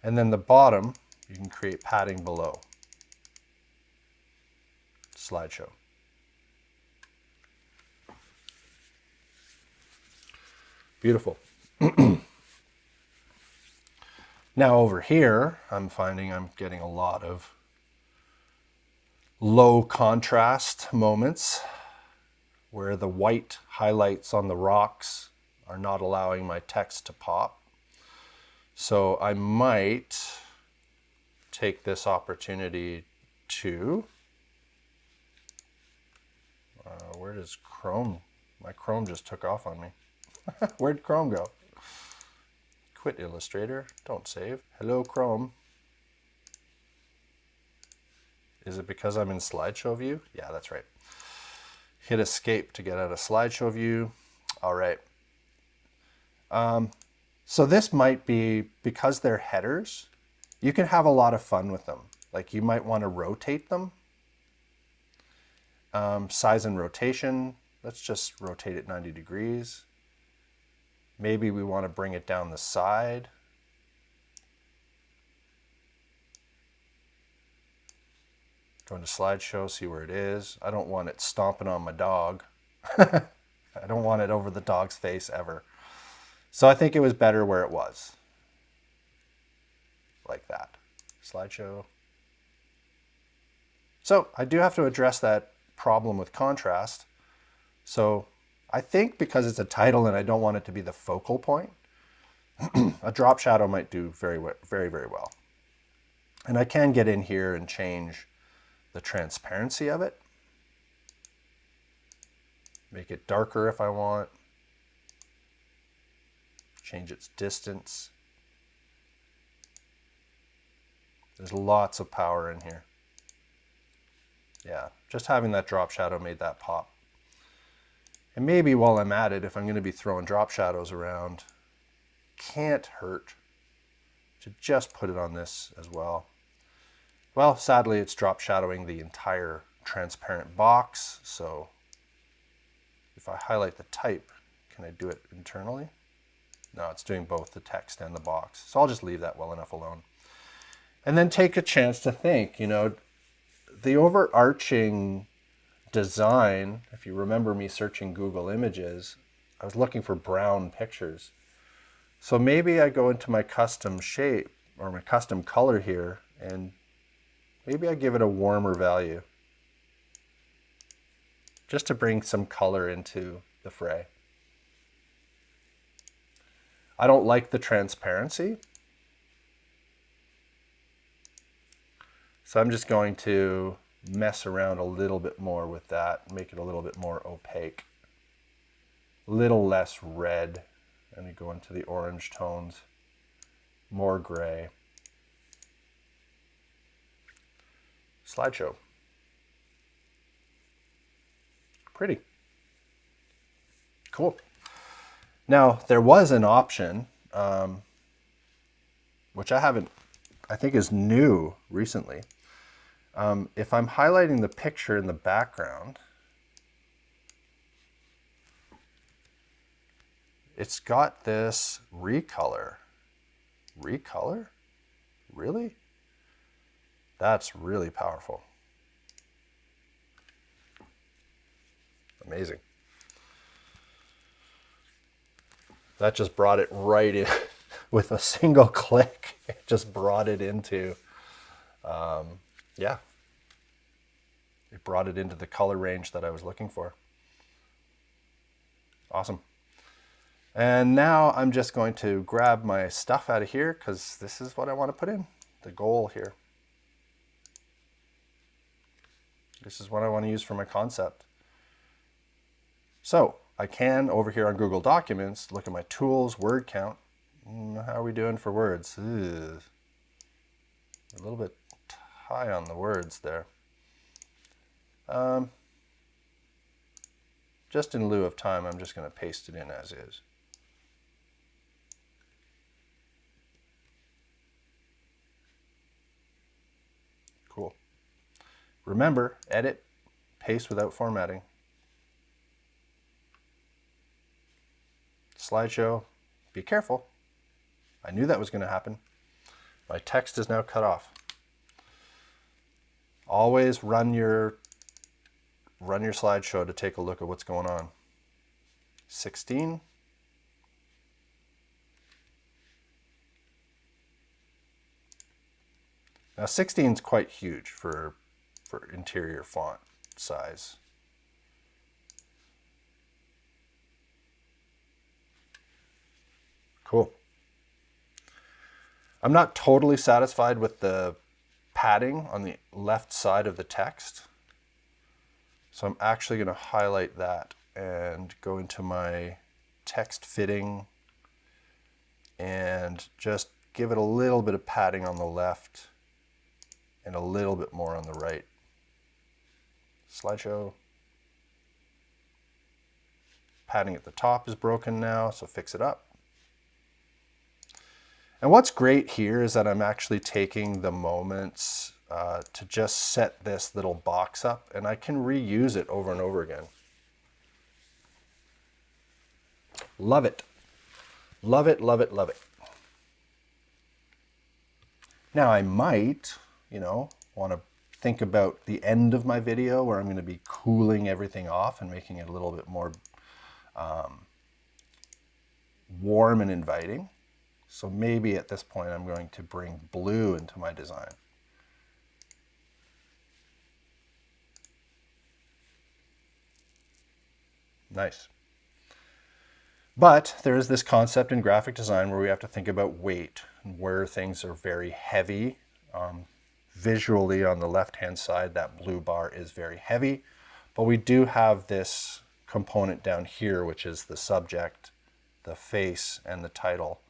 A: And then the bottom, you can create padding below. Slideshow. Beautiful. Now over here, I'm finding I'm getting a lot of low contrast moments where the white highlights on the rocks are not allowing my text to pop. So I might take this opportunity to, where does Chrome, my Chrome just took off on me. Where'd Chrome go? Quit Illustrator, don't save. Hello Chrome. Is it because I'm in slideshow view? Yeah, that's right. Hit escape to get out of slideshow view. All right. So this might be, because they're headers, you can have a lot of fun with them. Like you might want to rotate them. Size and rotation, let's just rotate it 90 degrees. Maybe we want to bring it down the side. Go into slideshow, see where it is. I don't want it stomping on my dog. I don't want it over the dog's face ever. So I think it was better where it was. Like that. Slideshow. So I do have to address that problem with contrast. So I think because it's a title and I don't want it to be the focal point, a drop shadow might do very, very well. And I can get in here and change the transparency of it. Make it darker if I want. Change its distance. There's lots of power in here. Yeah, just having that drop shadow made that pop. And maybe while I'm at it, if I'm going to be throwing drop shadows around, can't hurt to just put it on this as well. Well, sadly, it's drop shadowing the entire transparent box. So if I highlight the type, can I do it internally? No, it's doing both the text and the box. So I'll just leave that well enough alone. And then take a chance to think, you know, the overarching design, if you remember me searching Google Images, I was looking for brown pictures. So maybe I go into my custom shape or my custom color here and maybe I give it a warmer value just to bring some color into the fray. I don't like the transparency. So I'm just going to mess around a little bit more with that, make it a little bit more opaque, a little less red, and we go into the orange tones, more gray. Slideshow. Pretty. Cool. Now, there was an option, which I think is new recently. If I'm highlighting the picture in the background, it's got this recolor. Recolor? Really? That's really powerful. Amazing. That just brought it right in with a single click. It just brought it into, yeah. It brought it into the color range that I was looking for. Awesome. And now I'm just going to grab my stuff out of here because this is what I want to put in, the goal here. This is what I want to use for my concept. So I can, over here on Google Documents, look at my tools, word count. How are we doing for words? Ugh. A little bit high on the words there. Just in lieu of time, I'm just going to paste it in as is. Cool. Remember, edit, paste without formatting. Slideshow, be careful. I knew that was going to happen. My text is now cut off. Always run your slideshow to take a look at what's going on. 16. Now 16 is quite huge for interior font size. Cool. I'm not totally satisfied with the padding on the left side of the text. So I'm actually going to highlight that and go into my text fitting and just give it a little bit of padding on the left and a little bit more on the right. Slideshow. Padding at the top is broken now, so fix it up. And what's great here is that I'm actually taking the moments to just set this little box up, and I can reuse it over and over again. Love it. Love it, love it, love it. Now I might, want to think about the end of my video where I'm going to be cooling everything off and making it a little bit more warm and inviting. So maybe at this point I'm going to bring blue into my design. Nice. But there is this concept in graphic design where we have to think about weight, and where things are very heavy. Visually on the left-hand side, that blue bar is very heavy, but we do have this component down here, which is the subject, the face, and the title.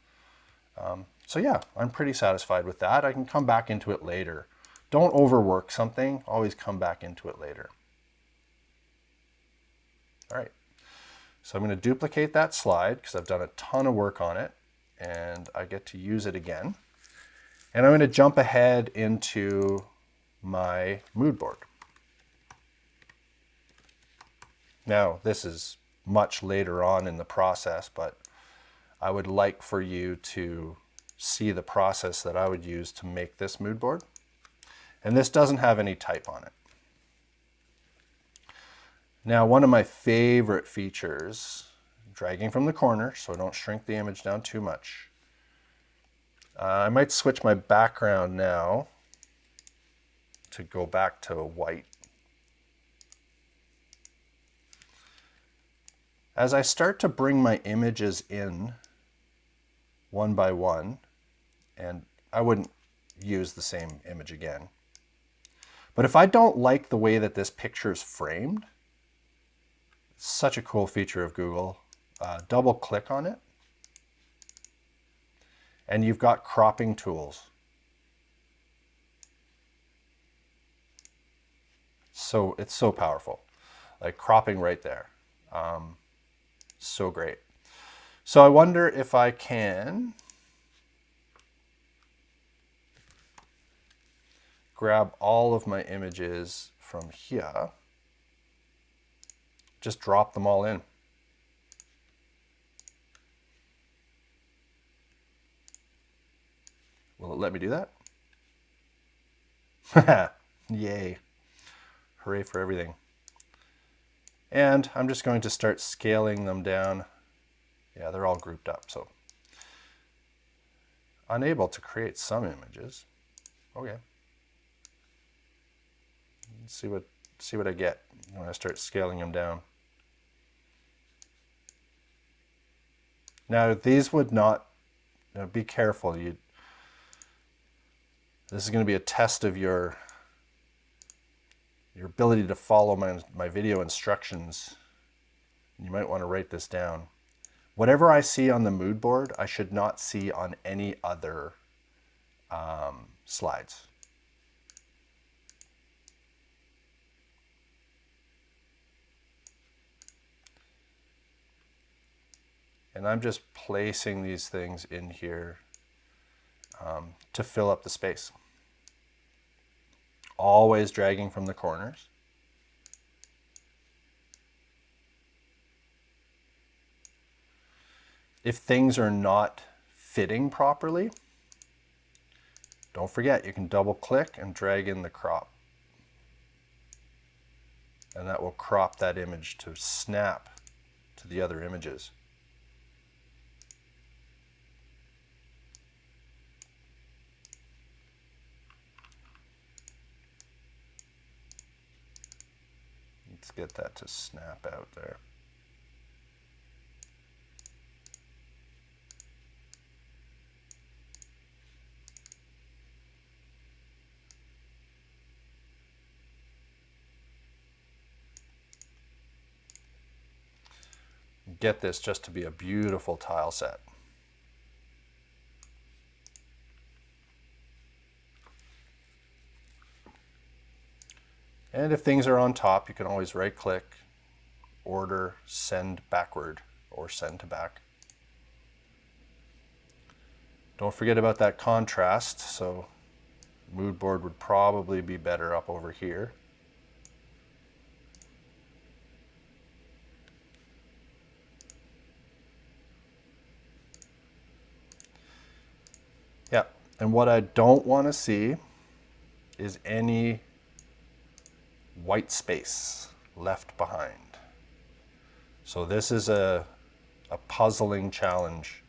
A: So yeah, I'm pretty satisfied with that. I can come back into it later. Don't overwork something, always come back into it later. All right, so I'm going to duplicate that slide because I've done a ton of work on it and I get to use it again. And I'm going to jump ahead into my mood board. Now, this is much later on in the process, but I would like for you to see the process that I would use to make this mood board. And this doesn't have any type on it. Now, one of my favorite features, dragging from the corner so I don't shrink the image down too much. I might switch my background now to go back to white. As I start to bring my images in one by one, and I wouldn't use the same image again, but if I don't like the way that this picture is framed, it's such a cool feature of Google. Double click on it, and you've got cropping tools. So it's so powerful, like cropping right there. So great. So I wonder if I can grab all of my images from here, just drop them all in. Will it let me do that? Yay. Hooray for everything. And I'm just going to start scaling them down. Yeah, they're all grouped up, so. Unable to create some images. Okay. Let's see what I get when I start scaling them down. Now these would not, be careful. This is going to be a test of your ability to follow my video instructions. You might want to write this down. Whatever I see on the mood board, I should not see on any other slides. And I'm just placing these things in here to fill up the space. Always dragging from the corners. If things are not fitting properly, don't forget you can double click and drag in the crop. And that will crop that image to snap to the other images. Let's get that to snap out there. Get this just to be a beautiful tile set. And if things are on top, you can always right click, order, send backward, or send to back. Don't forget about that contrast, so mood board would probably be better up over here. Yeah, and what I don't want to see is any white space left behind. So this is a puzzling challenge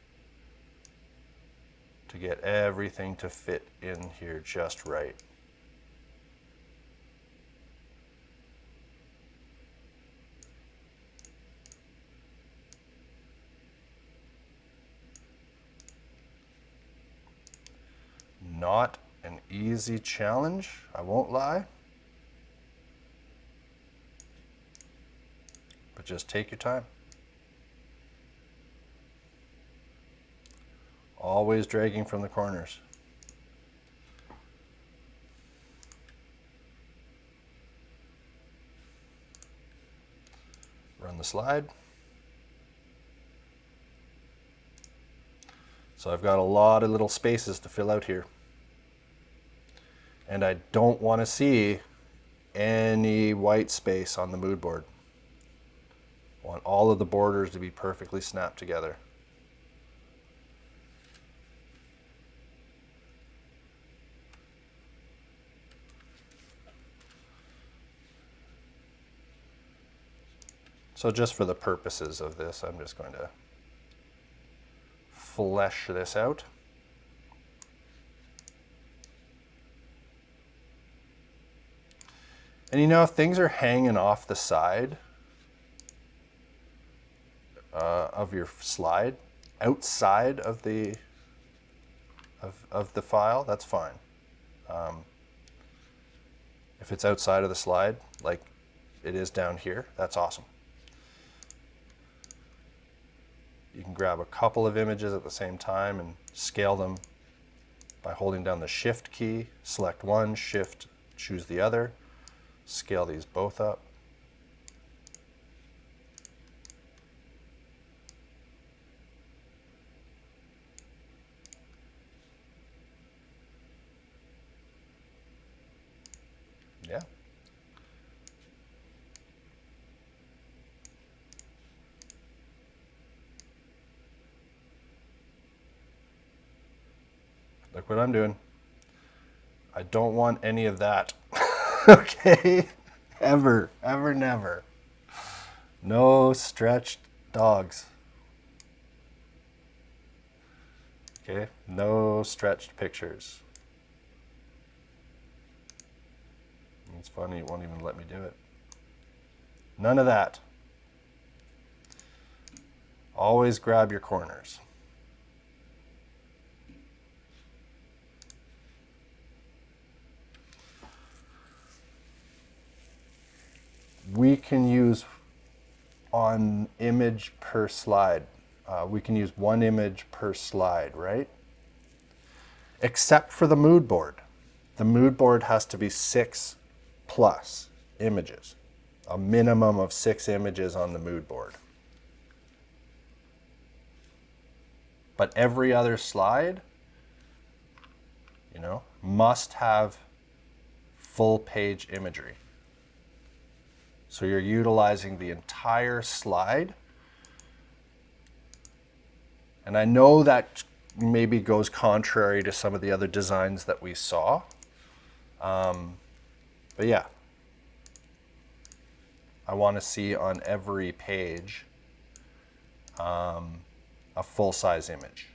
A: to get everything to fit in here just right. Not an easy challenge, I won't lie. But just take your time. Always dragging from the corners. Run the slide. So I've got a lot of little spaces to fill out here. And I don't want to see any white space on the mood board. I want all of the borders to be perfectly snapped together. So just for the purposes of this, I'm just going to flesh this out. And if things are hanging off the side of your slide, outside of the file, that's fine. If it's outside of the slide, like it is down here, that's awesome. You can grab a couple of images at the same time and scale them by holding down the Shift key, select one, Shift, choose the other, scale these both up. Yeah. Look what I'm doing. I don't want any of that. Okay? Ever, ever, never. No stretched dogs. Okay? No stretched pictures. It's funny, it won't even let me do it. None of that. Always grab your corners. We can use on image per slide. We can use one image per slide, right? Except for the mood board. The mood board has to be 6 plus images. A minimum of 6 images on the mood board. But every other slide, must have full page imagery. So you're utilizing the entire slide. And I know that maybe goes contrary to some of the other designs that we saw. But yeah, I want to see on every page a full-size image.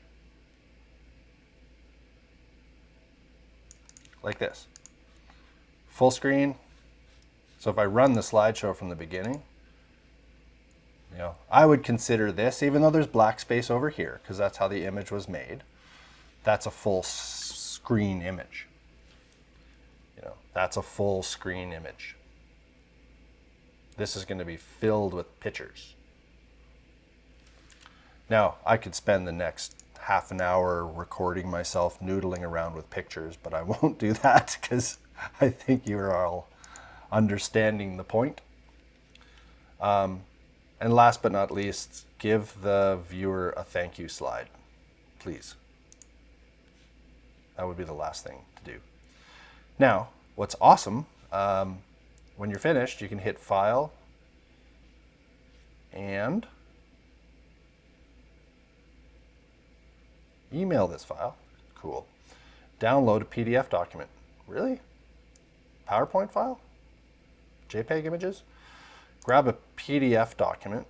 A: Like this. Full screen. So if I run the slideshow from the beginning, I would consider this, even though there's black space over here, because that's how the image was made, that's a full screen image. That's a full screen image. This is going to be filled with pictures. Now, I could spend the next half an hour recording myself noodling around with pictures, but I won't do that because I think you're all understanding the point. And last but not least, give the viewer a thank you slide, please. That would be the last thing to do. Now, what's awesome, when you're finished, you can hit File and email this file. Cool. Download a PDF document. Really? PowerPoint file? JPEG images? Grab a PDF document,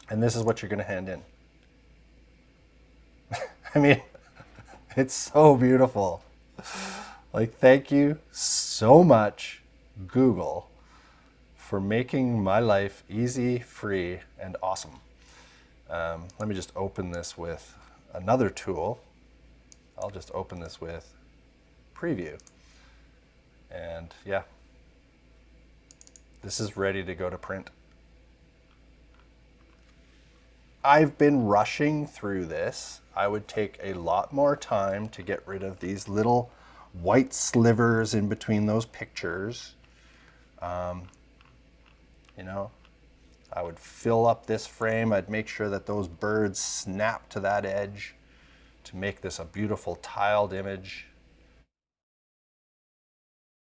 A: and this is what you're going to hand in. I mean, it's so beautiful. Like, thank you so much, Google, for making my life easy, free, and awesome. Let me just open this with another tool. I'll just open this with Preview. And yeah, this is ready to go to print. I've been rushing through this. I would take a lot more time to get rid of these little white slivers in between those pictures. I would fill up this frame. I'd make sure that those birds snap to that edge to make this a beautiful tiled image.